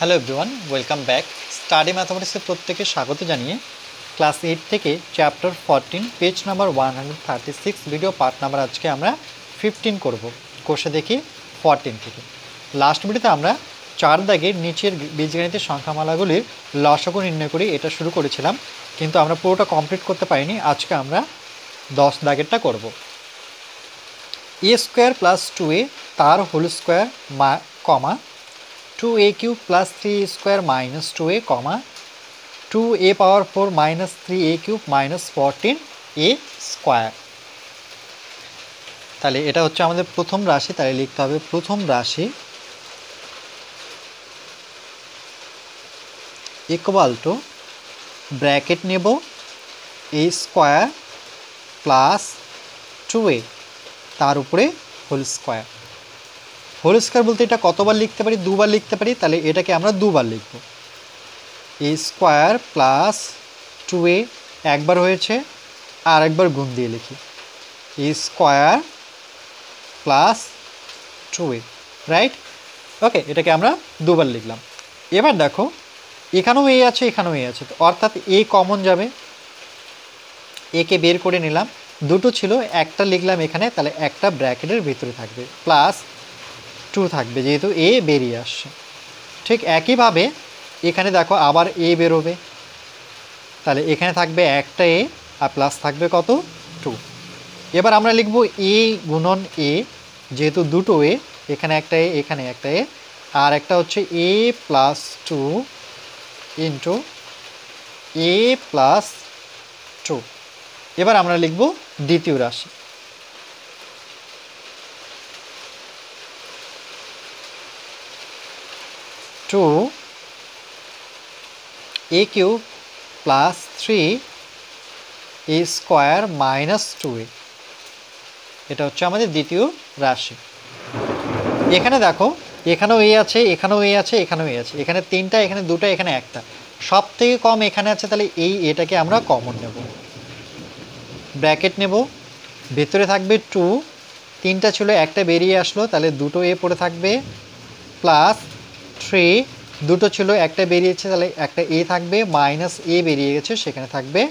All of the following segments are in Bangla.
Hello everyone, welcome back. Study ম্যাথামেটিক্সের প্রত্যেকে স্বাগত জানিয়ে ক্লাস 8 থেকে chapter 14 page number 136 video part number আজকে আমরা 15 করব। কোষে দেখি 14 থেকে। লাস্ট ভিডিওতে আমরা 4 দাগের নিচের বীজগণিতের সংখ্যামালাগুলির লসাগু নির্ণয় করি, এটা শুরু করেছিলাম, কিন্তু আমরা পুরোটা কমপ্লিট করতে পারিনি। আজকে আমরা 10 দাগেরটা করব। এ স্কোয়ার প্লাস 2a তার whole square comma 2a cube plus 3a square minus 2a comma 2a power 4 minus 3a cube minus 14a square. তাহলে এটা হচ্ছে আমাদের প্রথম রাশি, তাহলে লিখতে হবে প্রথম রাশি ইকুয়াল টু ব্র্যাকেট নেব a স্কোয়ার প্লাস 2a তার উপরে হোল স্কোয়ার। হোল স্কোয়ার বলতে এটা কতবার লিখতে পারি? দুবার লিখতে পারি, তাহলে এটাকে আমরা দুবার লিখব। এ স্কোয়ার প্লাস 2a একবার হয়েছে, আর একবার গুণ দিয়ে লিখি এ স্কোয়ার প্লাস 2a, রাইট? ওকে, এটাকে আমরা দুবার লিখলাম। এবার দেখো এখানেও এ আছে, এখানেও এ আছে, অর্থাৎ এ কমন যাবে, একে বের করে নিলাম। দুটো ছিল, একটা লিখলাম এখানে, তাহলে একটা ব্র্যাকেটের ভিতরে থাকবে, প্লাস 2 থাকবে যেহেতু এ বেরিয়ে আসছে। ঠিক একইভাবে এখানে দেখো আবার এ বেরোবে, তাহলে এখানে থাকবে একটা এ আর প্লাস থাকবে কত? 2। এবার আমরা লিখব এ গুণন এ, যেহেতু দুটো এ, এখানে একটা এ এখানে একটা এ, আর একটা হচ্ছে এ প্লাস 2 ইন্টু এ প্লাস 2। এবার আমরা লিখব দ্বিতীয় রাশি টু এ কিউব প্লাস 3 এ স্কোয়ার মাইনাস 2a। এটা হচ্ছে আমাদের দ্বিতীয় রাশি। এখানে দেখো এখানেও এ আছে, এখানেও এ আছে, এখানেও এ আছে, এখানে তিনটা, এখানে দুটা, এখানে একটা, সব থেকে কম এখানে আছে, তাহলে এটাকে আমরা কমন নেব, ব্র্যাকেট নেব, ভেতরে থাকবে 2, তিনটা ছিল একটা বেরিয়ে আসলো, তাহলে দুটো এ পড়ে থাকবে, প্লাস 3, দুটো ছিল একটা বেরিয়েছে, তাহলে একটা এ থাকবে, মাইনাস এ বেরিয়ে গেছে, সেখানে থাকবে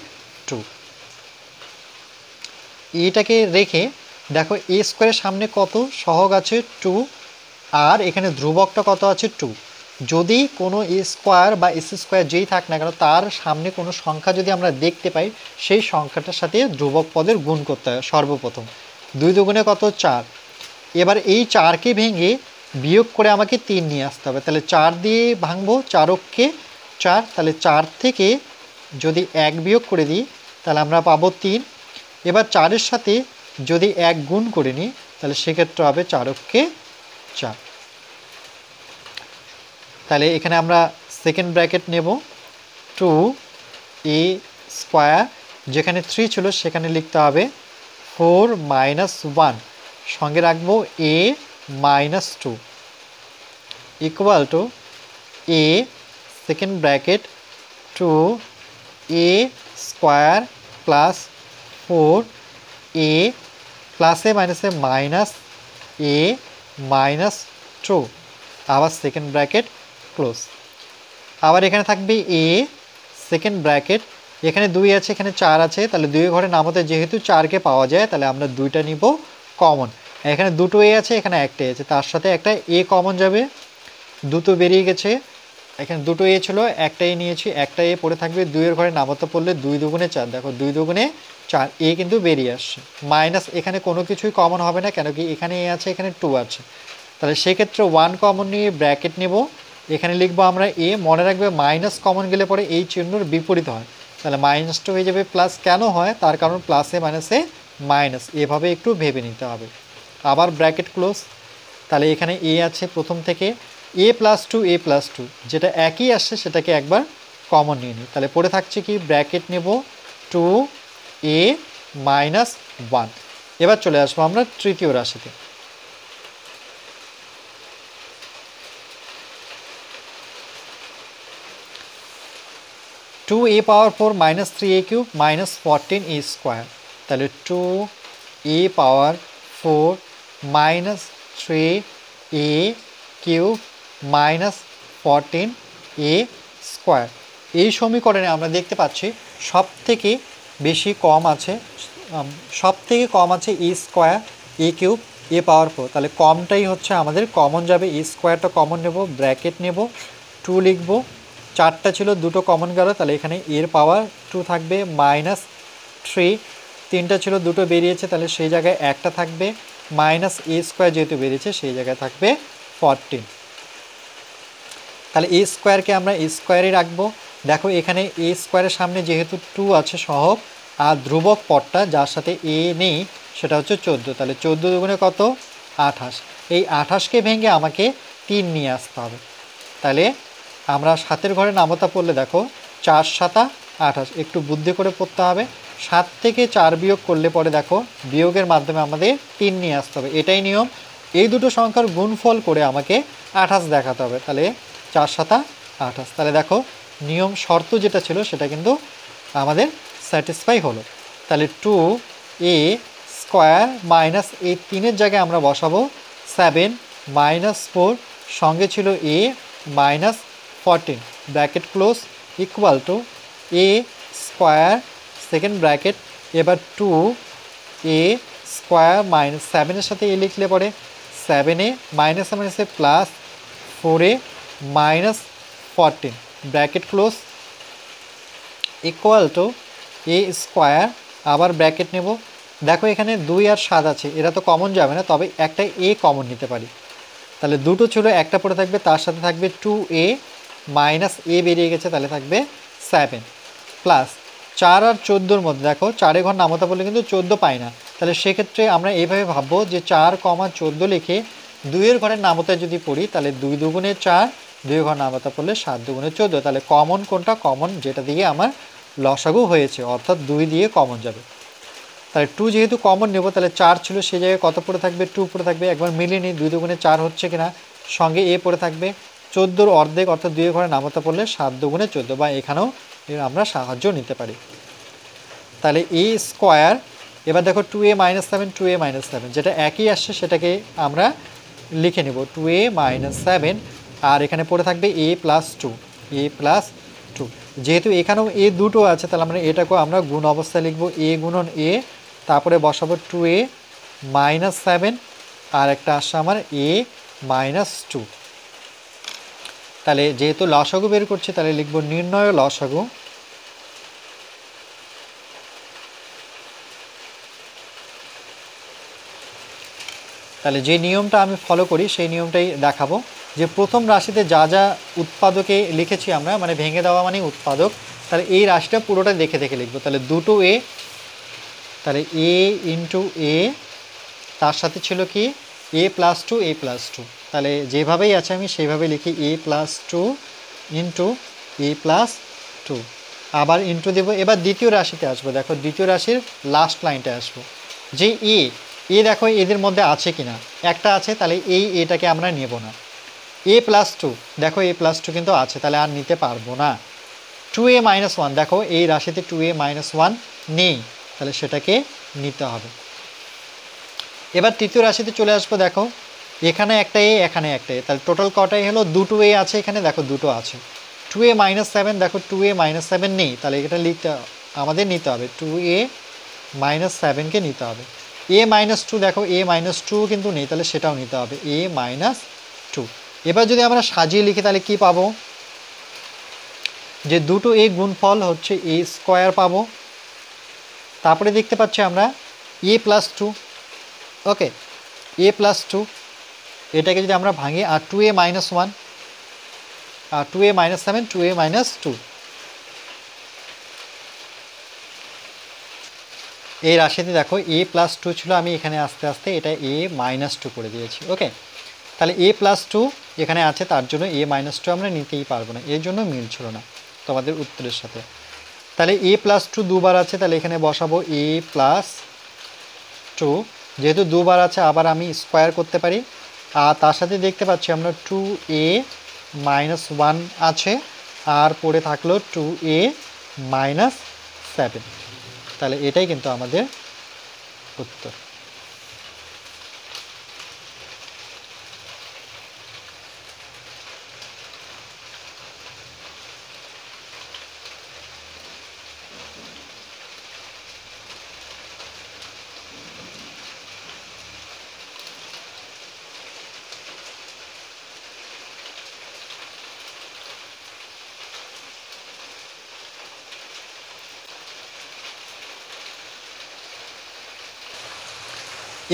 2। এটাকে রেখে দেখো এ স্কোয়ারের সামনে কত সহগ আছে? 2, আর এখানে ধ্রুবকটা কত আছে? 2। যদি কোনো এ স্কোয়ার বা এস স্কোয়ার যেই থাক না কেন, তার সামনে কোনো সংখ্যা যদি আমরা দেখতে পাই, সেই সংখ্যাটার সাথে ধ্রুবক পদের গুণ করতে হয় সর্বপ্রথম। 2 দুগুণে কত? 4। এবার এই 4কে ভেঙে বিয়োগ করে আমাকে 3 নিয়ে আসতে হবে, তাহলে 4 দিয়ে ভাঙবো, 4কে 4, তাহলে 4 থেকে যদি 1 বিয়োগ করে দিই তাহলে আমরা পাবো 3। এবার 4-এর সাথে যদি 1 গুণ করে নিই তাহলে সেক্ষেত্রে হবে 4কে 4। তাহলে এখানে আমরা সেকেন্ড ব্র্যাকেট নেব, 2a স্কোয়ার, যেখানে 3 ছিল সেখানে লিখতে হবে 4 মাইনাস 1, সঙ্গে রাখবো a minus 2 equal to a second bracket 2a square plus 4a প্লাসে মাইনাসে মাইনাস a মাইনাস 2, আবার সেকেন্ড ব্র্যাকেট ক্লোজ। আবার এখানে থাকবে a সেকেন্ড ব্র্যাকেট, এখানে 2 আছে, এখানে 4 আছে, তাহলে 2 ঘরে নামতে যেহেতু 4কে পাওয়া যায়, তাহলে আমরা 2টা নিব কমন। এখানে দুটো এ আছে, এখানে একটা আছে, তার সাথে একটা এ কমন যাবে, দুটো বেরিয়ে গেছে, এখানে দুটো এ ছিল, একটা এ নিয়েছি, একটা এ পড়ে থাকবে, 2-এর ঘরে নামতে পড়লে 2 দুগুণে 4, দেখো 2 দুগুণে 4, এ কিন্তু বেরিয়ে আসছে, মাইনাস এখানে কোনো কিছুই কমন হবে না, কেন কি এখানে এ আছে, এখানে 2 আছে, তাহলে সেক্ষেত্রে 1 কমন নিয়ে ব্র্যাকেট নেব, এখানে লিখবো আমরা এ, মনে রাখবে মাইনাস কমন গেলে পরে এই চিহ্নর বিপরীত হয়, তাহলে মাইনাসটা হয়ে যাবে প্লাস। কেন হয়? তার কারণ প্লাসে মাইনাসে মাইনাস, এভাবে একটু ভেবে নিতে হবে। আবার ব্র্যাকেট ক্লোজ, তাহলে এখানে এ আছে প্রথম থেকে, এ প্লাস 2 এ প্লাস 2 যেটা একই আসছে সেটাকে একবার কমন নিয়ে নিই, তাহলে পড়ে থাকছে কি? ব্র্যাকেট নেব 2a মাইনাস 1। এবার চলে আসবো আমরা তৃতীয় রাশিতে, টু এ পাওয়ার 4 minus 3a cube minus 14a square, তাহলে 2a power 4 minus 3a cube minus 14a square. এই সমীকরণে আমরা দেখতে পাচ্ছি সবথেকে কম আছে এ স্কোয়ার এ কিউব এ পাওয়ার 4। তাহলে কমটাই হচ্ছে আমাদের কমন যাবে, এ স্কোয়ারটা কমন নেব, ব্র্যাকেট নেব, 2 লিখব। 4টা ছিল, 2টো কমন গেল, তাহলে এখানে এর পাওয়ার 2 থাকবে, -3। 3টা ছিল, 2টো বেরিয়েছে, তাহলে সেই জায়গায় একটা থাকবে, মাইনাস এ স্কোয়ার যেহেতু বেরিয়েছে সেই জায়গায় থাকবে 14। তাহলে এ স্কোয়ারকে আমরা এ স্কোয়ারই রাখবো। দেখো এখানে এ স্কোয়ারের সামনে যেহেতু 2 আছে সহগ, আর ধ্রুবক পদটা যার সাথে এ নেই সেটা হচ্ছে 14। তাহলে 14 দুগুণে কত? 28। এই 28কে ভেঙে আমাকে 3 নিয়ে আসতে হবে। তাহলে আমরা 7-এর ঘরে নামতা পড়লে দেখো 4 7 28, একটু বুদ্ধি করে পড়তে হবে। 7 থেকে 4 বিয়োগ করলে পরে দেখো বিয়োগের মাধ্যমে আমাদের 3 নিয়ে আসতে হবে, এটাই নিয়ম। এই দুটো সংখ্যার গুণফল করে আমাকে 28 দেখাতে হবে। তাহলে 4 7 28। তাহলে দেখো নিয়ম শর্ত যেটা ছিল সেটা কিন্তু আমাদের স্যাটিসফাই হলো। তাহলে 2a স্কোয়ার মাইনাস এই 3-এর জায়গায় আমরা বসাবো 7 -4, সঙ্গে ছিল a -14, bracket close, equal to a square second bracket, এবার 2a স্কোয়ার মাইনাস 7-এর সাথে এ লিখলে পরে 7a মাইনাস মাইনাসে plus 4a -14, bracket close, equal to A square, আবার ব্র্যাকেট নেব। দেখো এখানে 2 আর 7 আছে, এরা তো কমন যাবে না, তবে একটা এ কমন নিতে পারি। তাহলে দুটো ছিল, একটা পড়ে থাকবে, তার সাথে থাকবে 2a মাইনাস এ বেরিয়ে গেছে, তাহলে থাকবে 7 প্লাস 4 আর 14-র মধ্যে দেখো 4-এ ঘর নামতা বললে কিন্তু 14 পাই না। তাহলে সেক্ষেত্রে আমরা এইভাবে ভাববো যে 4, 14 লিখে 2-এর ঘরের নামতায় যদি পড়ি তাহলে 2 দুগুণে 4, 2 ঘর নামতা পড়লে 7 দুগুণে 14। তাহলে কমন কোনটা? কমন যেটা দিয়ে আমার লসাগু হয়েছে, অর্থাৎ 2 দিয়ে কমন যাবে। তাহলে 2 যেহেতু কমন নেব, তাহলে 4 ছিল সেই জায়গায় কত পড়ে থাকবে? 2 পড়ে থাকবে। একবার মিলিয়ে নিই, 2 দুগুণে 4 হচ্ছে কিনা, সঙ্গে এ পড়ে থাকবে 14-র অর্ধেক, অর্থাৎ 2-এর ঘরে নামতা পড়লে 7 দুগুণে 14, বা এখানেও আমরা সাহায্য নিতে পারি। তাহলে এ স্কোয়ার, এবার দেখো 2a -7, 2a -7 যেটা একই আসছে সেটাকে আমরা লিখে নেব 2a -7, আর এখানে পড়ে থাকবে a + 2, a + 2। যেহেতু এখানেও এ দুটো আছে তাহলে আমরা এটাকেও আমরা গুণ অবস্থায় লিখব, a গুণন a, তারপরে বসাবো 2a -7, আর একটা আসছে আমার a -2। তাহলে যেহেতু লসাগু বের করছি তাহলে লিখব নির্ণয় লসাগু। তাহলে যে নিয়মটা আমি ফলো করি সেই নিয়মটাই দেখাবো, যে প্রথম রাশিতে যা যা উৎপাদকে লিখেছি আমরা, মানে ভেঙে দেওয়া মানে উৎপাদক, তাহলে এই রাশিটা পুরোটা দেখে দেখে লিখবো। তাহলে দুটো এ, তাহলে a ইন্টু এ, তার সাথে ছিল কি a + 2, a + 2, তাহলে যেভাবেই আছে আমি সেইভাবে লিখি a + 2 ইন্টু a + 2, আবার ইন্টু দেবো। এবার দ্বিতীয় রাশিতে আসবো, দেখো দ্বিতীয় রাশির লাস্ট লাইনটা আসবো, যে এ দেখো এদের মধ্যে আছে কিনা, একটা আছে, তাহলে এই এটাকে আমরা নেব না। a + 2, দেখো a + 2 কিন্তু আছে, তাহলে আর নিতে পারবো না। 2a - 1, দেখো এই রাশিতে 2a - 1 নেই, তাহলে সেটাকে নিতে হবে। এবার তৃতীয় রাশিতে চলে আসবো, দেখো এখানে একটা এ, এখানে একটা এ, তাহলে টোটাল কটাই হলো? দুটো এ আছে এখানে, দেখো দুটো আছে। 2a - 7, দেখো 2a - 7 নেই, তাহলে এটা লিখতে আমাদের নিতে হবে 2a - 7কে নিতে হবে। a - 2, দেখো a - 2 কিন্তু নেই, তাহলে সেটাও নিতে হবে a - 2। এবার যদি আমরা সাজিয়ে লিখি তাহলে কি পাবো? যে দুটো এ গুণফল হচ্ছে a স্কোয়ার পাবো। তারপরে দেখতে পাচ্ছি আমরা a + 2, ওকে, a + 2, এটাকে যদি আমরা ভাঙি, আর 2a - 1, আর 2a - 7, 2a - 2, এই রাশিতে দেখো a + 2 ছিল, আমি এখানে আস্তে আস্তে এটা a - 2 করে দিয়েছি, ওকে। তাহলে a + 2 এখানে আছে, তার জন্য a - 2 আমরা নিতেই পারবো না, এর জন্য মিল ছিল না তোমাদের উত্তরের সাথে। তাহলে a + 2 দুবার আছে, তাহলে এখানে বসাবো a + 2, যেহেতু দুবার আছে আবার আমি স্কোয়ার করতে পারি। আর তার সাথে দেখতে পাচ্ছি আমরা 2a - 1 আছে, আর পড়ে থাকলো 2a - 7, তাহলে এটাই কিন্তু আমাদের উত্তর।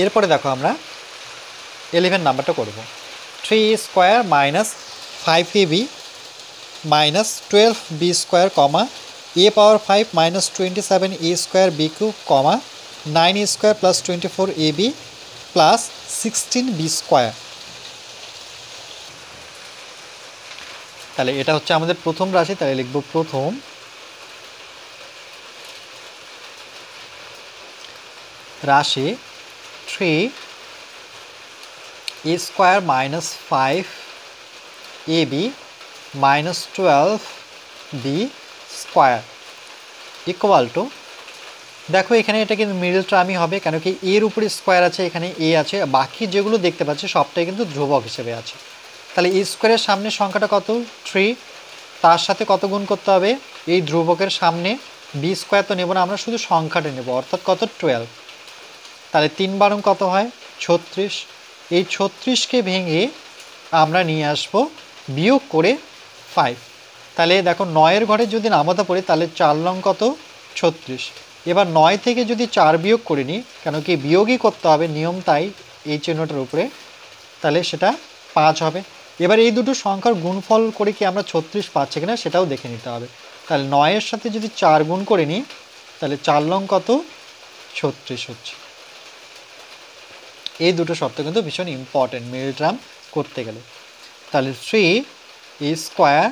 এরপরে দেখো আমরা 11 নাম্বারটা করব। 3a square minus 5ab minus 12b square comma a power 5 minus 27a square b cube comma 9a square plus 24ab plus 16b square. তাহলে এটা হচ্ছে আমাদের প্রথম রাশি, তাহলে লিখব প্রথম রাশি 3a square minus 5ab minus 12b square equal to, দেখো এখানে এটা কিন্তু মিডল টার্মই হবে, কেন কি এর উপরে স্কোয়ার আছে, এখানে এ আছে, বাকি যেগুলো দেখতে পাচ্ছি সবটাই কিন্তু ধ্রুবক হিসেবে আছে। তাহলে এই স্কোয়ারের সামনে সংখ্যাটা কত 3, তার সাথে কত গুণ করতে হবে এই ধ্রুবকের সামনে বি স্কোয়ার তো নেব না, আমরা শুধু সংখ্যাটা নেব, অর্থাৎ কত 12। তাহলে 3 বারং কত হয় 36, এই 36কে ভেঙে আমরা নিয়ে আসবো বিয়োগ করে 5। তাহলে দেখো 9-এর ঘরে যদি নামাতে পড়ি তাহলে 4 লং কত 36। এবার 9 থেকে যদি 4 বিয়োগ করে নিই, কেন কি বিয়োগই করতে হবে নিয়ম তাই এই চিহ্নটার উপরে, তাহলে সেটা 5 হবে। এবার এই দুটো সংখ্যার গুণফল করে কি আমরা 36 পাচ্ছি কিনা সেটাও দেখে নিতে হবে। তাহলে 9-এর সাথে যদি 4 গুণ করে নিই তাহলে 4 লং কত 36 হচ্ছে। এই দুটো শর্ত কিন্তু ভীষণ ইম্পর্টেন্ট মিডল টার্ম করতে গেলে। তাহলে 3a স্কোয়ার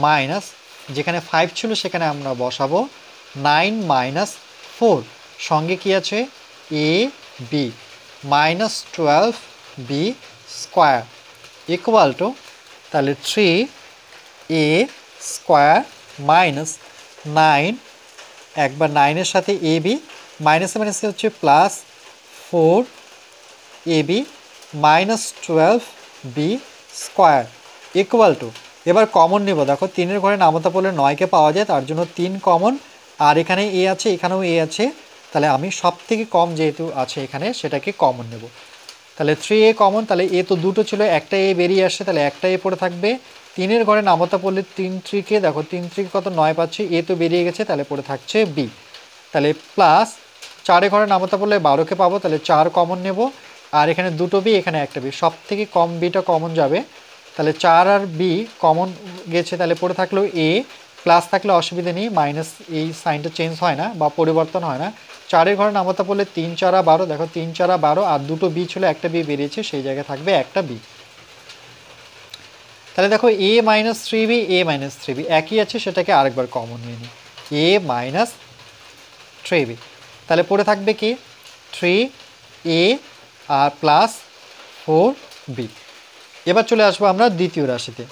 মাইনাস, যেখানে 5 ছিল সেখানে আমরা বসাবো 9 মাইনাস 4, সঙ্গে কি আছে a b minus 12b square equal to, তাহলে 3a স্কোয়ার মাইনাস 9, একবার 9-এর সাথে ab মাইনাসে মাইনাসে হচ্ছে plus 4ab minus 12b square equal to, এবার কমন নেব, দেখো 3-এর ঘরে নামতা পড়লে 9কে পাওয়া যায়, তার জন্য 3 কমন, আর এখানে এ আছে এখানেও এ আছে, তাহলে আমি সব থেকে কম যেহেতু আছে এখানে সেটাকে কমন নেব। তাহলে 3a কমন, তাহলে এ তো দুটো ছিল, একটা এ বেরিয়ে আসছে, তাহলে একটা এ পড়ে থাকবে। 3-এর ঘরে নামতা পড়লে 3 3কে দেখো 3 3 কত 9 পাচ্ছি, এ তো বেরিয়ে গেছে, তাহলে পড়ে থাকছে বি। তাহলে প্লাস 4-এর ঘরে নামতা পড়লে 12কে পাবো, তাহলে 4 কমন নেব, আর এখানে দুটো বি এখানে একটা বি, সব থেকে কম বিটা কমন যাবে, তাহলে 4 আর বি কমন গেছে, তাহলে পড়ে থাকলেও এ, প্লাস থাকলে অসুবিধা নেই, মাইনাস এই সাইনটা চেঞ্জ হয় না বা পরিবর্তন হয় না। 4-এর ঘরে নামতা পড়লে 3 4 12, দেখো 3 4 12, আর দুটো বি ছিল একটা বি বেরিয়েছে, সেই জায়গায় থাকবে একটা বি। তাহলে দেখো a minus 3b a minus 3b একই আছে, সেটাকে আরেকবার কমন নিয়ে নিই a মাইনাস 3b, তাহলে পড়ে থাকবে কি 3a আর প্লাস 4b। এবার চলে আসবো আমরা দ্বিতীয় রাশিতে।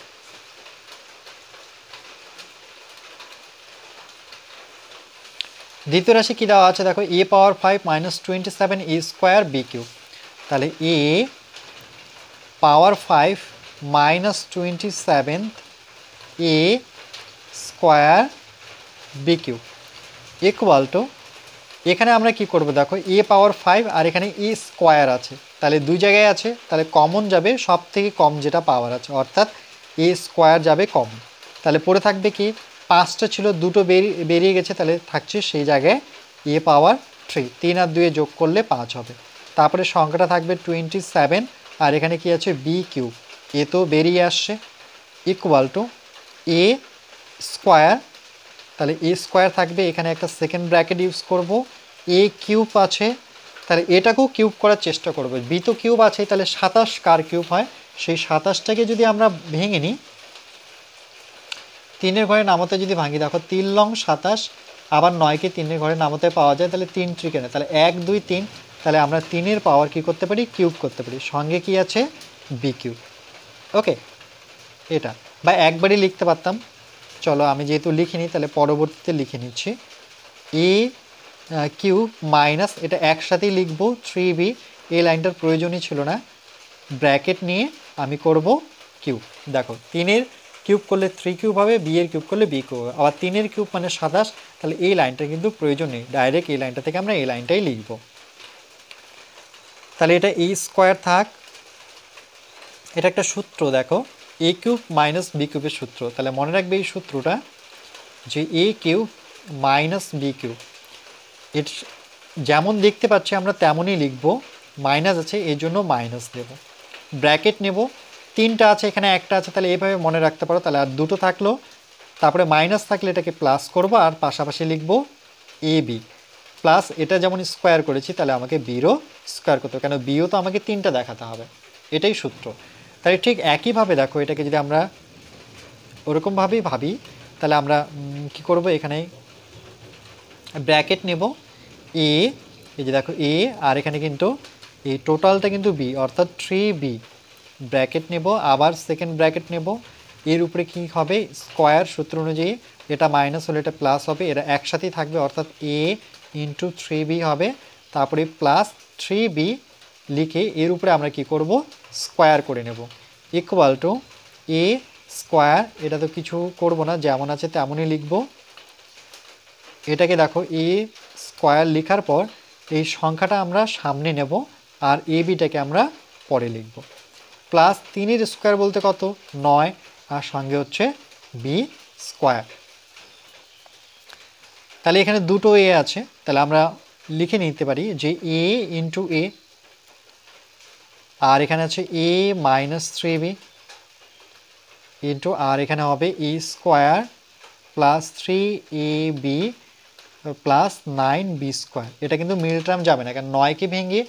দ্বিতীয় রাশি কী দেওয়া আছে দেখো, a power 5 minus 27a square B cube, তাহলে a power 5 minus 27a square B cube equal to, এখানে আমরা কি করব দেখো a পাওয়ার 5 আর এখানে a স্কোয়ার আছে, তাহলে দুই জায়গায় আছে, তাহলে কমন যাবে সব থেকে কম যেটা পাওয়ার আছে, অর্থাৎ a স্কোয়ার যাবে কমন। তাহলে পড়ে থাকবে কি 5টা ছিল দুটো বেরিয়ে গেছে, তাহলে থাকছে সেই জায়গায় a পাওয়ার 3, 3 আর 2 যোগ করলে 5 হবে। তারপরে সংখ্যাটা থাকবে 27, আর এখানে কি আছে বি কিউব, এ তো বেরিয়ে আসছে ইকুয়াল টু a স্কোয়ার, তাহলে a স্কোয়ার থাকবে, এখানে একটা সেকেন্ড ব্র্যাকেট ইউজ করব, a কিউব আছে, তাহলে এটাকেও কিউব করার চেষ্টা করব, বি তো কিউব আছে, তাহলে 27 কার কিউব হয়, সেই 27টাকে যদি আমরা ভেঙে নিই 3-এর ঘরে নামতে যদি ভাঙি, দেখো 3 লং 27, আবার 9কে 3-এর ঘরে নামতে পাওয়া যায়, তাহলে 3 ট্রিকেনে, তাহলে 1 2 3, তাহলে আমরা 3-এর পাওয়ার কি করতে পারি কিউব করতে পারি, সঙ্গে কি আছে বি কিউব। ওকে, এটা বা একবারই লিখতে পারতাম, চলো আমি যেহেতু লিখিনি তাহলে পরবর্তীতে লিখে নিচ্ছি, এ কিউব মাইনাস, এটা একসাথেই লিখব 3b, এই লাইনটার প্রয়োজনই ছিল না, ব্র্যাকেট নিয়ে আমি করব কিউব। দেখো 3-এর কিউব করলে 3 কিউব হবে, বি এর কিউব করলে বি কিউব হবে, আবার 3-এর কিউব মানে 27, তাহলে এই লাইনটা কিন্তু প্রয়োজন নেই, ডাইরেক্ট এই লাইনটা থেকে আমরা এই লাইনটাই লিখব। তাহলে এটা a স্কোয়ার থাক, এটা একটা সূত্র দেখো a কিউব মাইনাস বি কিউবের সূত্র, তাহলে মনে রাখবে এই সূত্রটা যে a cube minus B cube, যেমন দেখতে পাচ্ছি আমরা তেমনই লিখব, মাইনাস আছে এই জন্য মাইনাস দেব, ব্র্যাকেট নেব, তিনটা আছে এখানে একটা আছে, তাহলে এইভাবে মনে রাখতে পারো। তাহলে আর দুটো থাকলো, তারপরে মাইনাস থাকলে এটাকে প্লাস করব আর পাশাপাশি লিখব এ বি প্লাস, এটা যেমন স্কোয়ার করেছি তাহলে আমাকে বিরও স্কোয়ার করতে হবে, কেন বিও তো আমাকে তিনটা দেখাতে হবে, এটাই সূত্র। তাই ঠিক একইভাবে দেখো এটাকে যদি আমরা ওরকমভাবেই ভাবি, তাহলে আমরা কি করব, এখানে ব্র্যাকেট নেব এ, এই যে দেখো এ, আর এখানে কিন্তু এই টোটালটা কিন্তু বি, অর্থাৎ 3b, ব্র্যাকেট নেব, আবার সেকেন্ড ব্র্যাকেট নেব, এর উপরে কি হবে স্কোয়ার সূত্র অনুযায়ী, এটা মাইনাস হলে এটা প্লাস হবে, এরা একসাথেই থাকবে, অর্থাৎ a ইন্টু 3b হবে, তারপরে প্লাস 3b লিখে এর উপরে আমরা কি করব স্কোয়ার করে নেব, ইকুয়াল টু a স্কোয়ার, এটা তো কিছু করব না, যেমন আছে তেমনই লিখব। এটাকে দেখো এ স্কোয়ার লেখার পর এই সংখ্যাটা আমরা সামনে নেব আর এ বিটাকে আমরা পরে লিখব, প্লাস 3-এর স্কোয়ার বলতে কত 9, আর সঙ্গে হচ্ছে বি স্কোয়ার। তাহলে এখানে দুটো এ আছে, তাহলে আমরা লিখে নিতে পারি যে এ ইন্টু এ, আর এখানে আছে এ মাইনাস 3b ইন্টু, আর এখানে হবে A square plus 3ab plus 9b square. এটা কিন্তু মিডল টার্ম যাবে না, কারণ 9কে ভেঙে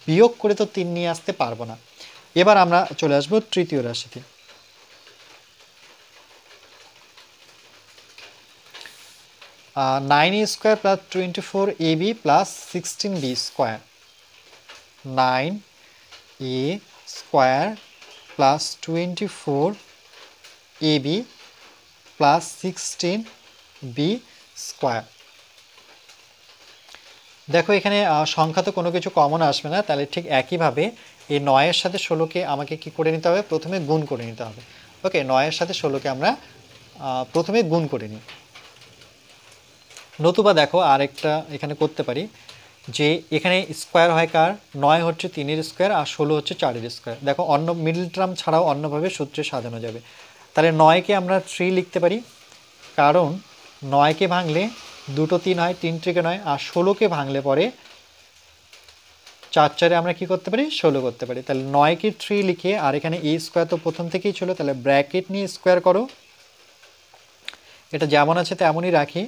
বিয়োগ করে তো 3 নিয়ে আসতে পারবো না। এবার আমরা চলে আসবো তৃতীয় রাশিতে। 9a square plus 24ab plus 16b square, 9a square plus 24ab plus 16b square. দেখো এখানে সংখ্যা তো কোনো কিছু কমন আসবে না, তাহলে ঠিক একইভাবে এই 9-এর সাথে 16কে আমাকে কি করে নিতে হবে, প্রথমে গুণ করে নিতে হবে। ওকে, 9-এর সাথে 16কে আমরা প্রথমে গুণ করে নিই। নতুবা দেখো আরেকটা এখানে করতে পারি, যে এখানে স্কোয়ার হয় কার, 9 হচ্ছে 3-এর স্কোয়ার আর 16 হচ্ছে 4-এর স্কোয়ার। দেখো অন্য মিডল টার্ম ছাড়াও অন্যভাবে সূত্রে সাজানো যাবে। তাহলে 9কে আমরা 3 লিখতে পারি, কারণ 9কে ভাঙলে দুটো 3 হয়, 3 থেকে 9, আর 16কে ভাঙলে পরে 4-4-এ আমরা কি করতে পারি 16 করতে পারি। তাহলে 9কে 3 লিখে, আর এখানে এ স্কোয়ার তো প্রথম থেকেই ছিল, তাহলে ব্র্যাকেট নিয়ে স্কোয়ার করো, এটা যেমন আছে তেমনই রাখি।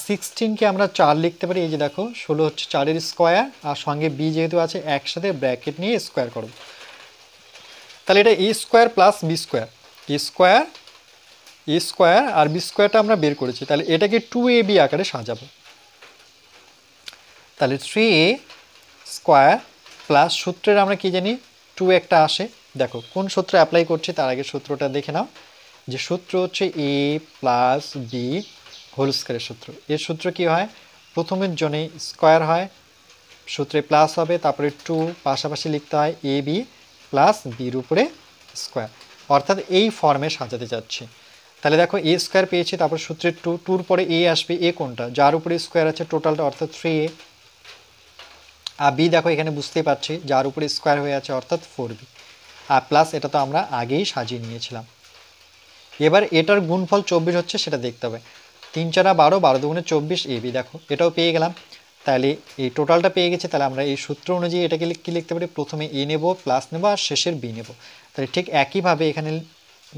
16কে আমরা 4 লিখতে পারি, এই যে দেখো 16 হচ্ছে 4-এর স্কোয়ার, আর সঙ্গে বি যেহেতু আছে একসাথে ব্র্যাকেট নিয়ে স্কোয়ার করো। তাহলে এটা এ স্কোয়ার প্লাস বি স্কোয়ার, এ স্কোয়ার আর বি স্কোয়ারটা আমরা বের করেছি, তাহলে এটাকে 2ab আকারে সাজাবো। তাহলে 3a স্কোয়ার প্লাস, সূত্রের আমরা কি জানি 2 একটা আসে, দেখো কোন সূত্র অ্যাপ্লাই করছি তার আগে সূত্রটা দেখে নাও, যে সূত্র হচ্ছে a প্লাস বি হোল স্কোয়ারের সূত্র। এর সূত্র কি হয়, প্রথমের জনে স্কোয়ার হয়, সূত্রে প্লাস হবে, তারপরে 2 পাশাপাশি লিখতে হয় এ বি প্লাস বির উপরে স্কোয়ার, অর্থাৎ এই ফর্মে সাজাতে যাচ্ছি। তাহলে দেখো এ স্কোয়ার পেয়েছি, তারপর সূত্রে 2-2-র পরে এ আসবে, এ কোনটা যার উপরে স্কোয়ার আছে টোটালটা, অর্থাৎ 3a, আর বি দেখো এখানে বুঝতেই পারছি যার উপরে স্কোয়ার হয়ে আছে অর্থাৎ 4b, আর প্লাস এটা তো আমরা আগেই সাজিয়ে নিয়েছিলাম। এবার এটার গুণফল 24 হচ্ছে সেটা দেখতে হবে, 3-4 12, 12 দুগুণে 24 ab, দেখো এটাও পেয়ে গেলাম। তাহলে এই টোটালটা পেয়ে গেছে, তাহলে আমরা এই সূত্র অনুযায়ী এটাকে কি লিখতে পারি, প্রথমে এ নেব প্লাস নেব আর শেষের বি নেব। তাহলে ঠিক একইভাবে এখানে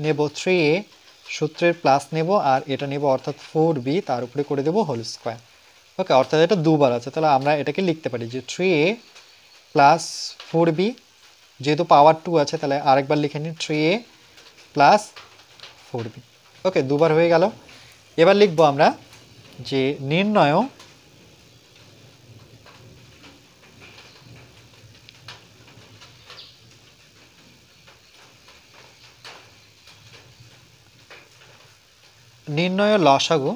নেব 3a, সূত্রের প্লাস নেব আর এটা নেব অর্থাৎ 4b, তার উপরে করে দেবো হোল স্কোয়ার। ওকে, অর্থাৎ এটা দুবার আছে, তাহলে আমরা এটাকে লিখতে পারি যে 3a প্লাস 4b, যেহেতু পাওয়ার 2 আছে তাহলে আরেকবার লিখে নিই 3a প্লাস 4b। ওকে, দুবার হয়ে গেল। এবার লিখবো আমরা যে নির্ণয় লসাগু।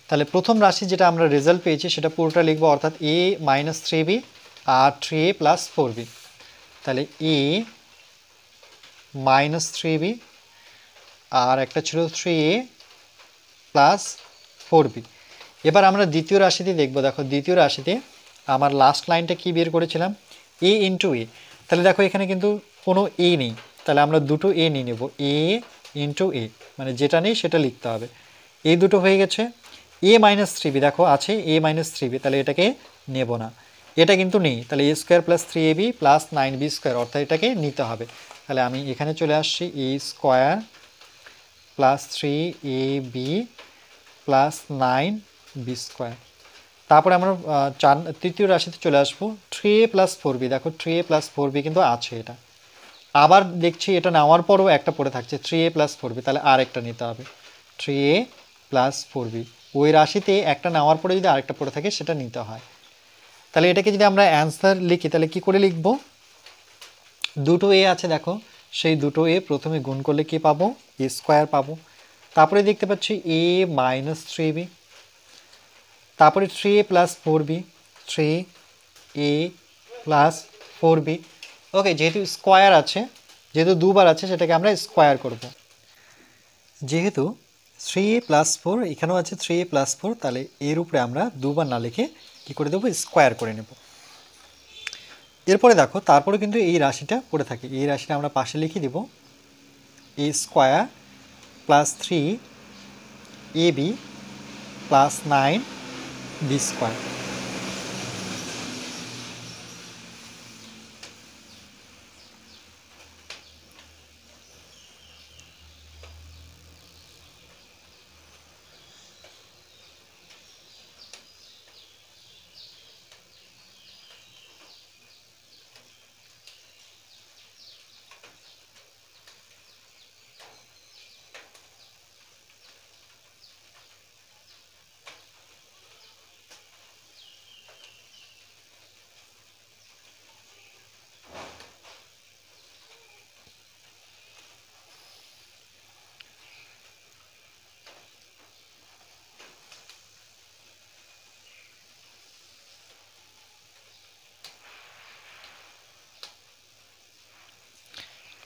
তাহলে প্রথম রাশি যেটা আমরা রেজাল্ট পেয়েছি সেটা পুরোটা লিখবো, অর্থাৎ a minus 3b R 3a plus 4b। তাহলে a মাইনাস 3b আর একটা ছিল 3a প্লাস 4b। এবার আমরা দ্বিতীয় রাশিতে দেখব, দেখো দ্বিতীয় রাশিতে আমার লাস্ট লাইনটা কি বের করেছিলাম, a ইন্টু এ। তাহলে দেখো এখানে কিন্তু কোনো a নেই, তাহলে আমরা দুটো a নিয়ে নেব, a ইন্টু এ, মানে যেটা নেই সেটা লিখতে হবে। এই দুটো হয়ে গেছে। a মাইনাস 3b দেখো আছে a মাইনাস 3b, তাহলে এটাকে নেব না। এটা কিন্তু নেই, তাহলে A square plus 3ab plus 9b square, অর্থাৎ এটাকে নিতে হবে। তাহলে আমি এখানে চলে আসছি A square plus 3ab plus 9b square. তারপরে আমরা তৃতীয় রাশিতে চলে আসবো 3a প্লাস 4b। দেখো 3a প্লাস 4b কিন্তু আছে, এটা আবার দেখছি এটা নেওয়ার পরও একটা পড়ে থাকছে 3a প্লাস 4b, তাহলে আর একটা নিতে হবে 3a প্লাস 4b। ওই রাশিতে একটা নেওয়ার পরে যদি আরেকটা পড়ে থাকে সেটা নিতে হয়। তাহলে এটাকে যদি আমরা অ্যান্সার লিখি তাহলে কি করে লিখব? দুটো এ আছে দেখো, সেই দুটো এ প্রথমে গুণ করলে কি পাবো? এ স্কোয়ার পাবো। তারপরে দেখতে পাচ্ছি এ মাইনাস 3b, তারপরে 3a plus 4b, 3a plus 4b। ওকে, যেহেতু স্কোয়ার আছে, যেহেতু দুবার আছে, সেটাকে আমরা স্কোয়ার করব। যেহেতু 3a প্লাস 4 এখানেও আছে 3a প্লাস 4, তাহলে এর উপরে আমরা দুবার না লিখে কী করে দেবো? স্কোয়ার করে নেব। এরপরে দেখো তারপরে কিন্তু এই রাশিটা পড়ে থাকে, এই রাশিটা আমরা পাশে লিখে দেব A square plus 3ab plus 9b square.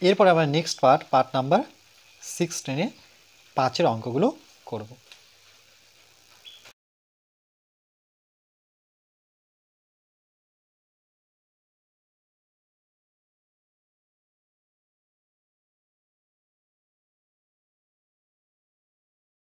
এরপরে আমরা নেক্সট পার্ট নাম্বার 16-এ 5-এর অঙ্কগুলো করব।